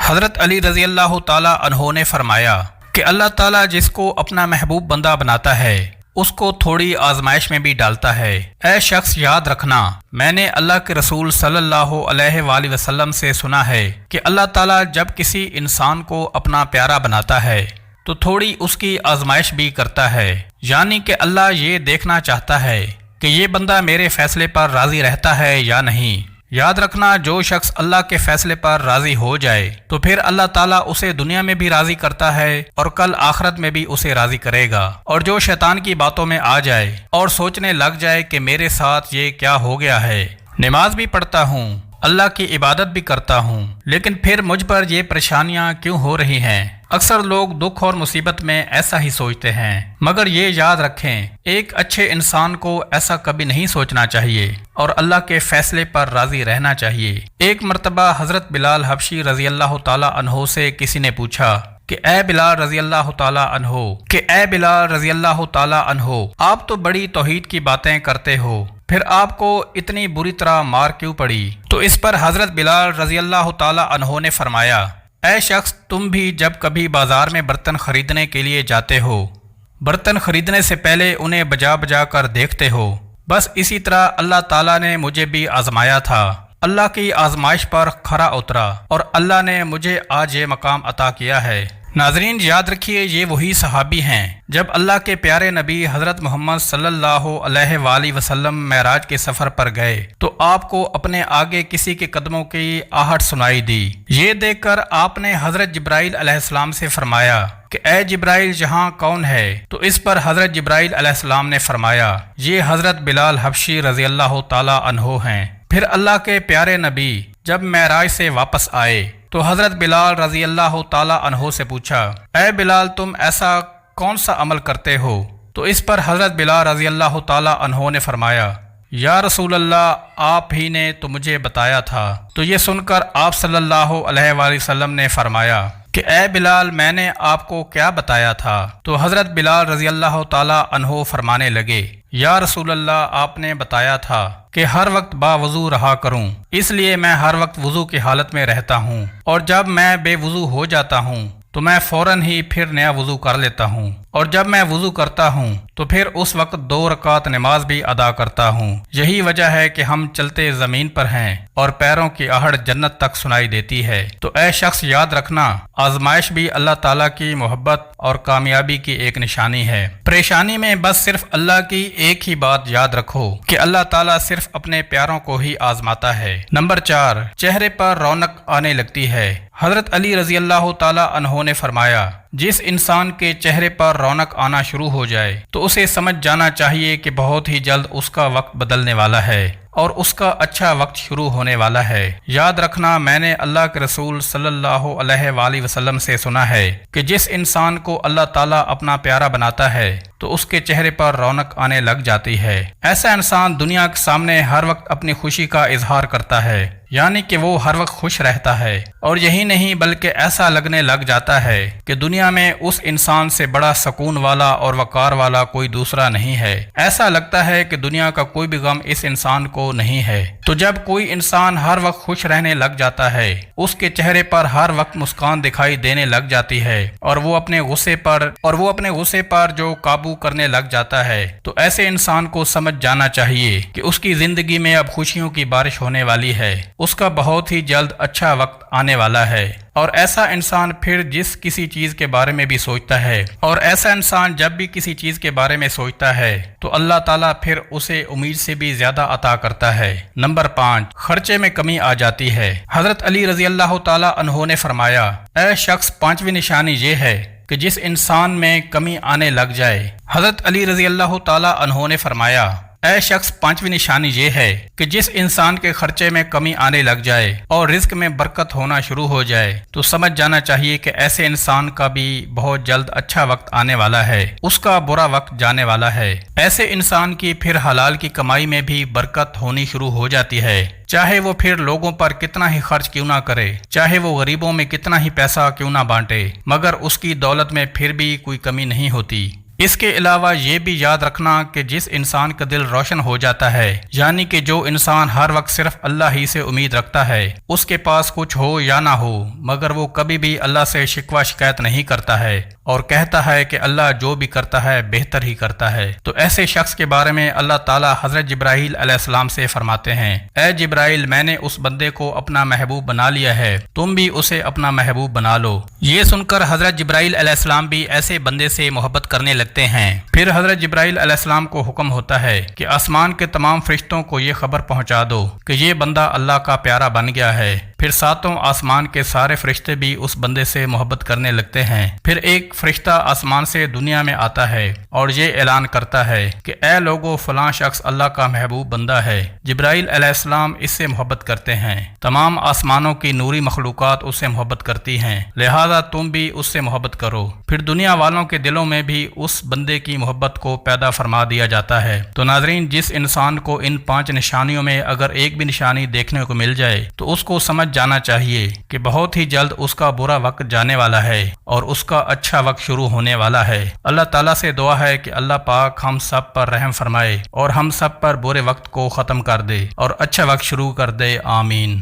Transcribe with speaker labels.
Speaker 1: حضرت علی رضی اللہ تعالیٰ عنہ نے فرمایا کہ اللہ تعالیٰ جس کو اپنا محبوب بندہ بناتا ہے اس کو تھوڑی آزمائش میں بھی ڈالتا ہے۔ اے شخص یاد رکھنا، میں نے اللہ کے رسول صلی اللہ علیہ وآلہ وسلم سے سنا ہے کہ اللہ تعالیٰ جب کسی انسان کو اپنا پیارا بناتا ہے تو تھوڑی اس کی آزمائش بھی کرتا ہے، یعنی کہ اللہ یہ دیکھنا چاہتا ہے کہ یہ بندہ میرے فیصلے پر راضی رہتا ہے یا نہیں۔ یاد رکھنا، جو شخص اللہ کے فیصلے پر راضی ہو جائے تو پھر اللہ تعالیٰ اسے دنیا میں بھی راضی کرتا ہے اور کل آخرت میں بھی اسے راضی کرے گا۔ اور جو شیطان کی باتوں میں آ جائے اور سوچنے لگ جائے کہ میرے ساتھ یہ کیا ہو گیا ہے، نماز بھی پڑھتا ہوں، اللہ کی عبادت بھی کرتا ہوں، لیکن پھر مجھ پر یہ پریشانیاں کیوں ہو رہی ہیں؟ اکثر لوگ دکھ اور مصیبت میں ایسا ہی سوچتے ہیں، مگر یہ یاد رکھیں ایک اچھے انسان کو ایسا کبھی نہیں سوچنا چاہیے اور اللہ کے فیصلے پر راضی رہنا چاہیے۔ ایک مرتبہ حضرت بلال حبشی رضی اللہ تعالیٰ عنہ سے کسی نے پوچھا کہ اے بلال رضی اللہ تعالیٰ عنہ، آپ تو بڑی توحید کی باتیں کرتے ہو، پھر آپ کو اتنی بری طرح مار کیوں پڑی؟ تو اس پر حضرت بلال رضی اللہ تعالیٰ عنہ نے فرمایا، اے شخص، تم بھی جب کبھی بازار میں برتن خریدنے کے لیے جاتے ہو، برتن خریدنے سے پہلے انہیں بجا بجا کر دیکھتے ہو، بس اسی طرح اللہ تعالیٰ نے مجھے بھی آزمایا تھا، اللہ کی آزمائش پر کھرا اترا اور اللہ نے مجھے آج یہ مقام عطا کیا ہے۔ ناظرین، یاد رکھیے یہ وہی صحابی ہیں جب اللہ کے پیارے نبی حضرت محمد صلی اللہ علیہ وآلہ وسلم معراج کے سفر پر گئے تو آپ کو اپنے آگے کسی کے قدموں کی آہٹ سنائی دی۔ یہ دیکھ کر آپ نے حضرت جبرائیل علیہ السلام سے فرمایا کہ اے جبرائیل، یہاں کون ہے؟ تو اس پر حضرت جبرائیل علیہ السلام نے فرمایا، یہ حضرت بلال حبشی رضی اللہ تعالیٰ عنہ ہیں۔ پھر اللہ کے پیارے نبی جب معراج سے واپس آئے تو حضرت بلال رضی اللہ تعالیٰ عنہ سے پوچھا، اے بلال، تم ایسا کون سا عمل کرتے ہو؟ تو اس پر حضرت بلال رضی اللہ تعالیٰ عنہ نے فرمایا، یا رسول اللہ، آپ ہی نے تو مجھے بتایا تھا۔ تو یہ سن کر آپ صلی اللہ علیہ وآلہ وسلم نے فرمایا کہ اے بلال، میں نے آپ کو کیا بتایا تھا؟ تو حضرت بلال رضی اللہ تعالیٰ عنہ فرمانے لگے، یا رسول اللہ، آپ نے بتایا تھا کہ ہر وقت باوضو رہا کروں، اس لیے میں ہر وقت وضو کی حالت میں رہتا ہوں، اور جب میں بے وضو ہو جاتا ہوں تو میں فوراً ہی پھر نیا وضو کر لیتا ہوں، اور جب میں وضو کرتا ہوں تو پھر اس وقت 2 رکعت نماز بھی ادا کرتا ہوں۔ یہی وجہ ہے کہ ہم چلتے زمین پر ہیں اور پیروں کی آہٹ جنت تک سنائی دیتی ہے۔ تو اے شخص، یاد رکھنا، آزمائش بھی اللہ تعالیٰ کی محبت اور کامیابی کی ایک نشانی ہے۔ پریشانی میں بس صرف اللہ کی ایک ہی بات یاد رکھو کہ اللہ تعالیٰ صرف اپنے پیاروں کو ہی آزماتا ہے۔ نمبر 4، چہرے پر رونق آنے لگتی ہے۔ حضرت علی رضی اللہ تعالیٰ عنہ نے فرمایا، جس انسان کے چہرے پر رونق آنا شروع ہو جائے تو اسے سمجھ جانا چاہیے کہ بہت ہی جلد اس کا وقت بدلنے والا ہے اور اس کا اچھا وقت شروع ہونے والا ہے۔ یاد رکھنا، میں نے اللہ کے رسول صلی اللہ علیہ وآلہ وسلم سے سنا ہے کہ جس انسان کو اللہ تعالیٰ اپنا پیارا بناتا ہے تو اس کے چہرے پر رونق آنے لگ جاتی ہے۔ ایسا انسان دنیا کے سامنے ہر وقت اپنی خوشی کا اظہار کرتا ہے، یعنی کہ وہ ہر وقت خوش رہتا ہے، اور یہی نہیں بلکہ ایسا لگنے لگ جاتا ہے کہ دنیا میں اس انسان سے بڑا سکون والا اور وقار والا کوئی دوسرا نہیں ہے۔ ایسا لگتا ہے کہ دنیا کا کوئی بھی غم اس انسان کو نہیں ہے۔ تو جب کوئی انسان ہر وقت خوش رہنے لگ جاتا ہے، اس کے چہرے پر ہر وقت مسکان دکھائی دینے لگ جاتی ہے، اور وہ اپنے غصے پر جو قابو کرنے لگ جاتا ہے، تو ایسے انسان کو سمجھ جانا چاہیے کہ اس کی زندگی میں اب خوشیوں کی بارش ہونے والی ہے، اس کا بہت ہی جلد اچھا وقت آنے والا ہے۔ اور ایسا انسان پھر کسی چیز کے بارے میں بھی سوچتا ہے، اور ایسا انسان جب بھی کسی چیز کے بارے میں سوچتا ہے تو اللہ تعالیٰ پھر اسے امید سے بھی زیادہ عطا کرتا ہے۔ نمبر 5، خرچے میں کمی آ جاتی ہے۔ حضرت علی رضی اللہ تعالیٰ عنہ نے فرمایا، اے شخص، 5ویں نشانی یہ ہے کہ جس انسان میں کمی آنے لگ جائے۔ حضرت علی رضی اللہ تعالیٰ عنہ نے فرمایا، اے شخص، 5ویں نشانی یہ ہے کہ جس انسان کے خرچے میں کمی آنے لگ جائے اور رزق میں برکت ہونا شروع ہو جائے تو سمجھ جانا چاہیے کہ ایسے انسان کا بھی بہت جلد اچھا وقت آنے والا ہے، اس کا برا وقت جانے والا ہے۔ ایسے انسان کی پھر حلال کی کمائی میں بھی برکت ہونی شروع ہو جاتی ہے، چاہے وہ پھر لوگوں پر کتنا ہی خرچ کیوں نہ کرے، چاہے وہ غریبوں میں کتنا ہی پیسہ کیوں نہ بانٹے، مگر اس کی دولت میں پھر بھی کوئی کمی نہیں ہوتی۔ اس کے علاوہ یہ بھی یاد رکھنا کہ جس انسان کا دل روشن ہو جاتا ہے، یعنی کہ جو انسان ہر وقت صرف اللہ ہی سے امید رکھتا ہے، اس کے پاس کچھ ہو یا نہ ہو مگر وہ کبھی بھی اللہ سے شکوہ شکایت نہیں کرتا ہے اور کہتا ہے کہ اللہ جو بھی کرتا ہے بہتر ہی کرتا ہے، تو ایسے شخص کے بارے میں اللہ تعالیٰ حضرت جبرائیل علیہ السلام سے فرماتے ہیں، اے جبرائیل، میں نے اس بندے کو اپنا محبوب بنا لیا ہے، تم بھی اسے اپنا محبوب بنا لو۔ یہ سن کر حضرت جبرائیل علیہ السلام بھی ایسے بندے سے محبت کرنے لگتے ہیں۔ پھر حضرت جبرائیل علیہ السلام کو حکم ہوتا ہے کہ آسمان کے تمام فرشتوں کو یہ خبر پہنچا دو کہ یہ بندہ اللہ کا پیارا بن گیا ہے۔ پھر ساتوں آسمان کے سارے فرشتے بھی اس بندے سے محبت کرنے لگتے ہیں۔ پھر ایک فرشتہ آسمان سے دنیا میں آتا ہے اور یہ اعلان کرتا ہے کہ اے لوگو، فلاں شخص اللہ کا محبوب بندہ ہے۔ جبرائیل علیہ السلام اس سے محبت کرتے ہیں، تمام آسمانوں کی نوری مخلوقات اس سے محبت کرتی ہیں، لہذا تم بھی اس سے محبت کرو۔ پھر دنیا والوں کے دلوں میں بھی اس بندے کی محبت کو پیدا فرما دیا جاتا ہے۔ تو ناظرین، جس انسان کو ان 5 نشانیوں میں اگر ایک بھی نشانی دیکھنے کو مل جائے تو اس کو سمجھ جانا چاہیے کہ بہت ہی جلد اس کا برا وقت جانے والا ہے اور اس کا اچھا وقت شروع ہونے والا ہے۔ اللہ تعالیٰ سے دعا ہے کہ اللہ پاک ہم سب پر رحم فرمائے اور ہم سب پر برے وقت کو ختم کر دے اور اچھا وقت شروع کر دے، آمین۔